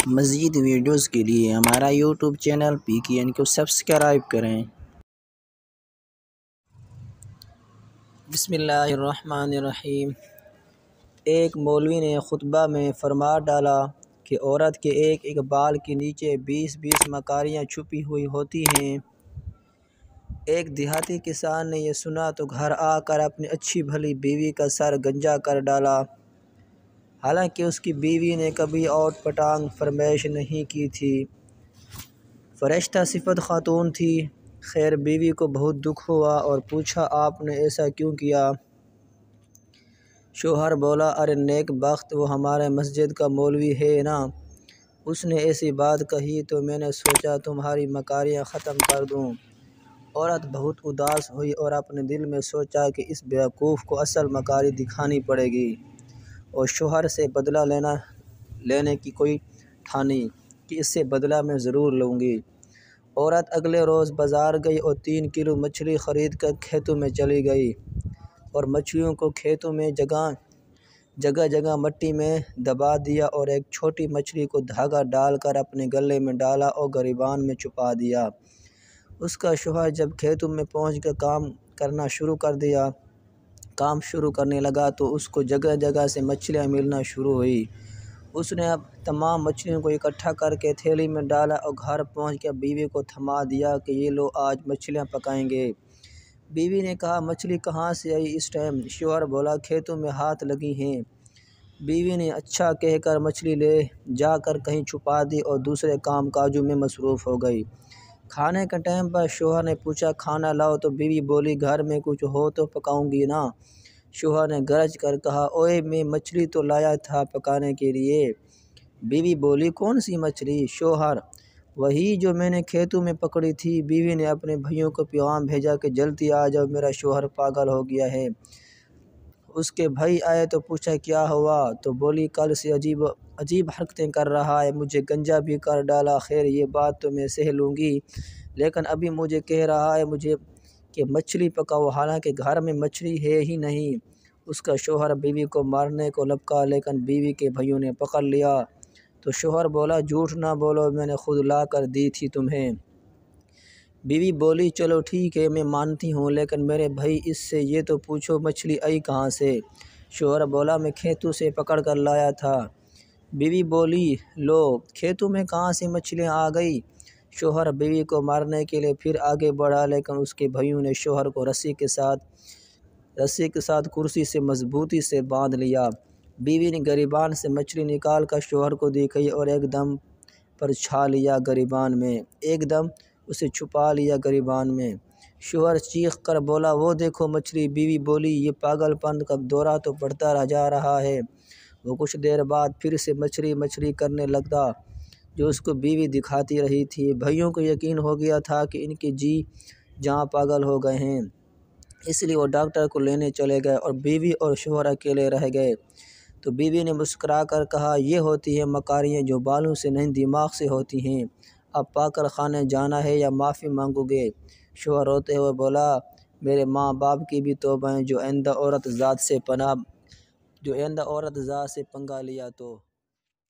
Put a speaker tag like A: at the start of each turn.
A: مزید ویڈیوز کے لیے ہمارا یوٹیوب چینل PKN کو سبسکرائب کریں۔ بسم اللہ الرحمن الرحیم۔ ایک مولوی نے خطبہ میں فرما ڈالا کہ عورت کے ایک بال کے نیچے 20 مکاریاں چھپی ہوئی ہوتی ہیں۔ ایک دیہاتی کسان نے یہ سنا تو گھر آ کر اپنی اچھی بھلی بیوی کا سر گنجا کر ڈالا۔ حالانکہ اس کی بیوی نے کبھی اوٹ پٹانگ فرمائش نہیں کی تھی، فرشتہ صفت خاتون تھی۔ خیر بیوی کو بہت دکھ ہوا اور پوچھا آپ نے ایسا کیوں کیا؟ شوہر بولا ارے نیک بخت وہ ہمارے مسجد کا مولوی ہے نا، اس نے ایسی بات کہی تو میں نے سوچا تمہاری مکاریاں ختم کر دوں۔ عورت بہت اداس ہوئی اور اپنے دل میں سوچا کہ اس بیوقوف کو اصل مکاری دکھانی پڑے گی، اور شوہر سے بدلہ لینے کی کوئی ٹھانی کہ اس سے بدلہ میں ضرور لوں گی۔ عورت اگلے روز بازار گئی اور 3 کلو مچھلی خرید کر کھیتوں میں چلی گئی، اور مچھلیوں کو کھیتوں میں جگہ مٹی میں دبا دیا اور ایک چھوٹی مچھلی کو دھاگا ڈال کر اپنے گلے میں ڈالا اور گریبان میں چھپا دیا۔ اس کا شوہر جب کھیتوں میں پہنچ کر کام شروع کرنے لگا تو اس کو جگہ سے مچھلیاں ملنا شروع ہوئی۔ اس نے اب تمام مچھلیوں کو اکٹھا کر کے تھیلی میں ڈالا اور گھر پہنچ کر بیوی کو تھما دیا کہ یہ لو آج مچھلیاں پکائیں گے۔ بیوی نے کہا مچھلی کہاں سے آئی اس ٹائم؟ شوہر بولا کھیتوں میں ہاتھ لگی ہیں۔ بیوی نے اچھا کہہ کر مچھلی لے جا کر کہیں چھپا دی اور دوسرے کام کاجوں میں مصروف ہو گئی۔ کھانے کے ٹائم پر شوہر نے پوچھا کھانا لاؤ تو بیوی بولی گھر میں کچھ ہو تو پکاؤں گی نا۔ شوہر نے گرج کر کہا اوئے میں مچھلی تو لایا تھا پکانے کے لیے۔ بیوی بولی کون سی مچھلی؟ شوہر وہی جو میں نے کھیتوں میں پکڑی تھی۔ بیوی نے اپنے بھائیوں کو پیغام بھیجا کہ جلدی آ جاؤ میرا شوہر پاگل ہو گیا ہے۔ اس کے بھائی آئے تو پوچھا کیا ہوا؟ تو بولی کل سے عجیب حرکتیں کر رہا ہے، مجھے گنجا بھی کر ڈالا۔ خیر یہ بات تو میں سہ لوں گی، لیکن ابھی مجھے کہہ رہا ہے کہ مچھلی پکاؤ، حالانکہ گھر میں مچھلی ہے ہی نہیں۔ اس کا شوہر بیوی کو مارنے کو لپکا، لیکن بیوی کے بھائیوں نے پکڑ لیا تو شوہر بولا جھوٹ نہ بولو، میں نے خود لا کر دی تھی تمہیں۔ بیوی بولی چلو ٹھیک ہے میں مانتی ہوں، لیکن میرے بھائی اس سے یہ تو پوچھو مچھلی آئی کہاں سے؟ شوہر بولا میں کھیتوں سے پکڑ کر لایا تھا۔ بیوی بولی لو کھیتوں میں کہاں سے مچھلیاں آ گئی؟ شوہر بیوی کو مارنے کے لیے پھر آگے بڑھا، لیکن اس کے بھائیوں نے شوہر کو رسی کے ساتھ کرسی سے مضبوطی سے باندھ لیا۔ بیوی نے گریبان سے مچھلی نکال کر شوہر کو دکھائی اور ایک دم پر چھا لیا گریبان میں، ایک دم اسے چھپا لیا گریبان میں۔ شوہر چیخ کر بولا وہ دیکھو مچھلی۔ بیوی بولی یہ پاگل پن کا دورہ تو بڑھتا جا رہا ہے۔ وہ کچھ دیر بعد پھر سے مچھلی کرنے لگا جو اس کو بیوی دکھاتی رہی تھی۔ بھائیوں کو یقین ہو گیا تھا کہ ان کے جی جاں پاگل ہو گئے ہیں، اس لیے وہ ڈاکٹر کو لینے چلے گئے اور بیوی اور شوہر اکیلے رہ گئے۔ تو بیوی نے مسکرا کر کہا یہ ہوتی ہیں مکاریاں جو بالوں سے نہیں دماغ سے ہوتی ہیں، اب پاکل خانے جانا ہے یا معافی مانگو گے؟ شوہر روتے ہوئے بولا میرے ماں باپ کی بھی توبہ ہے جو آئندہ عورت ذات سے پنگا لیا تو